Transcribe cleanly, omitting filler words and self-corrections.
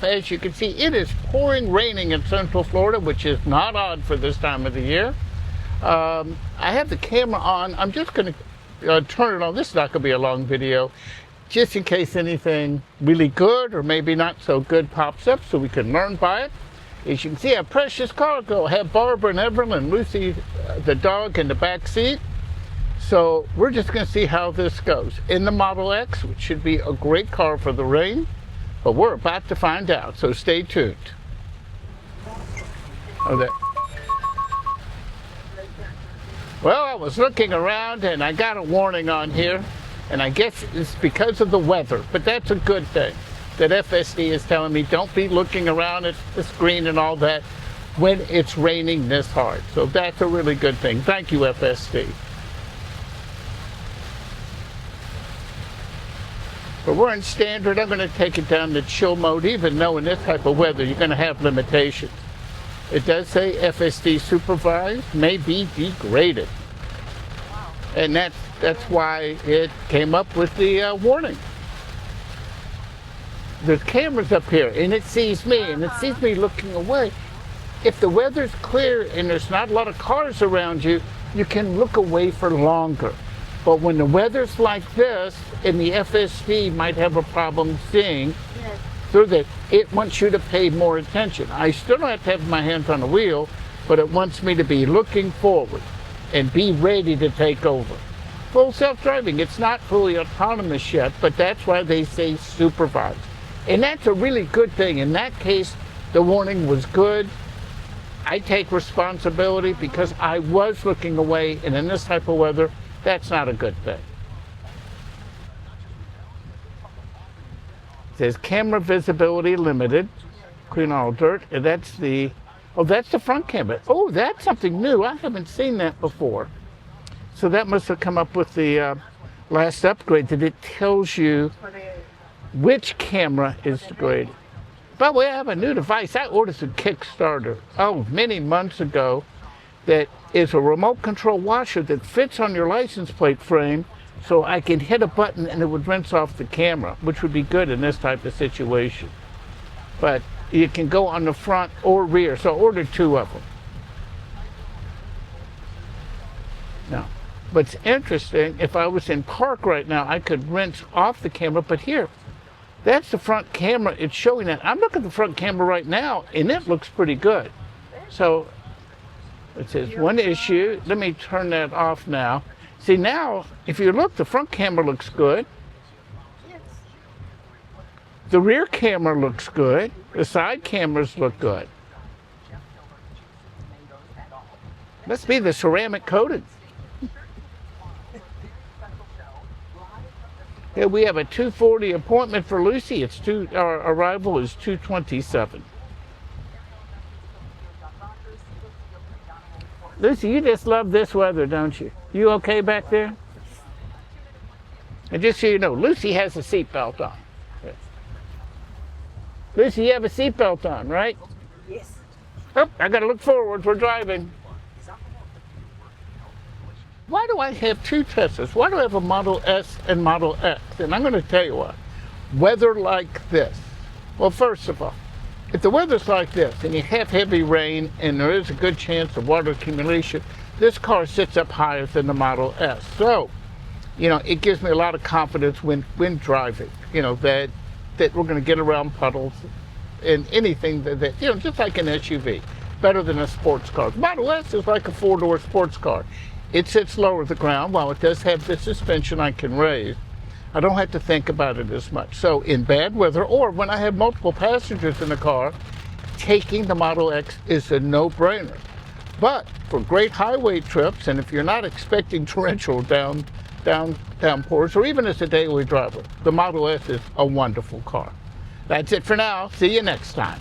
As you can see, it is pouring raining in Central Florida, which is not odd for this time of the year. I have the camera on. I'm just going to turn it on. This is not going to be a long video, just in case anything really good or maybe not so good pops up so we can learn by it. As you can see, our precious cargo. I have Barbara and Evelyn and Lucy, the dog, in the back seat. So we're just going to see how this goes. In the Model X, which should be a great car for the rain. But we're about to find out, so stay tuned. Well, I was looking around and I got a warning on here, and I guess it's because of the weather, but that's a good thing that FSD is telling me don't be looking around at the screen and all that when it's raining this hard. So that's a really good thing. Thank you, FSD. But we're in standard. I'm going to take it down to chill mode, even though in this type of weather you're going to have limitations. It does say FSD Supervised may be degraded. Wow. And that's why it came up with the warning. There's cameras up here, and it sees me, and it sees me looking away. If the weather's clear and there's not a lot of cars around you, you can look away for longer. But when the weather's like this, and the FSD might have a problem seeing through that, it wants you to pay more attention. I still don't have to have my hands on the wheel, but it wants me to be looking forward and be ready to take over. Full self-driving, it's not fully autonomous yet, but that's why they say supervised. And that's a really good thing. In that case, the warning was good. I take responsibility because I was looking away, and in this type of weather, that's not a good thing. It says camera visibility limited, clean all dirt, and that's the front camera. Oh, that's something new. I haven't seen that before. So that must have come up with the last upgrade, that it tells you which camera is degraded. By the way, I have a new device. I ordered through Kickstarter, many months ago, that is a remote control washer that fits on your license plate frame, so I can hit a button and it would rinse off the camera, which would be good in this type of situation. But you can go on the front or rear, so I ordered 2 of them. Now, what's interesting, if I was in park right now, I could rinse off the camera, but here, that's the front camera. It's showing that. I'm looking at the front camera right now, and it looks pretty good. So it says one issue. Let me turn that off now. See, now, if you look, the front camera looks good. The rear camera looks good. The side cameras look good. Must be the ceramic coating. Here we have a 2:40 appointment for Lucy. Our arrival is 2:27. Lucy, you just love this weather, don't you? You okay back there? And just so you know, Lucy has a seatbelt on. Lucy, you have a seatbelt on, right? Yes. Oh, I got to look forward. We're driving. Why do I have 2 Teslas? Why do I have a Model S and Model X? And I'm going to tell you why. Weather like this. Well, first of all, if the weather's like this and you have heavy rain and there is a good chance of water accumulation, this car sits up higher than the Model S. So, it gives me a lot of confidence when driving, that we're going to get around puddles and anything that just like an SUV, better than a sports car. The Model S is like a 4-door sports car. It sits lower to the ground. While it does have the suspension I can raise, I don't have to think about it as much. So in bad weather, or when I have multiple passengers in the car, taking the Model X is a no-brainer. But for great highway trips, and if you're not expecting torrential downpours, or even as a daily driver, the Model S is a wonderful car. That's it for now. See you next time.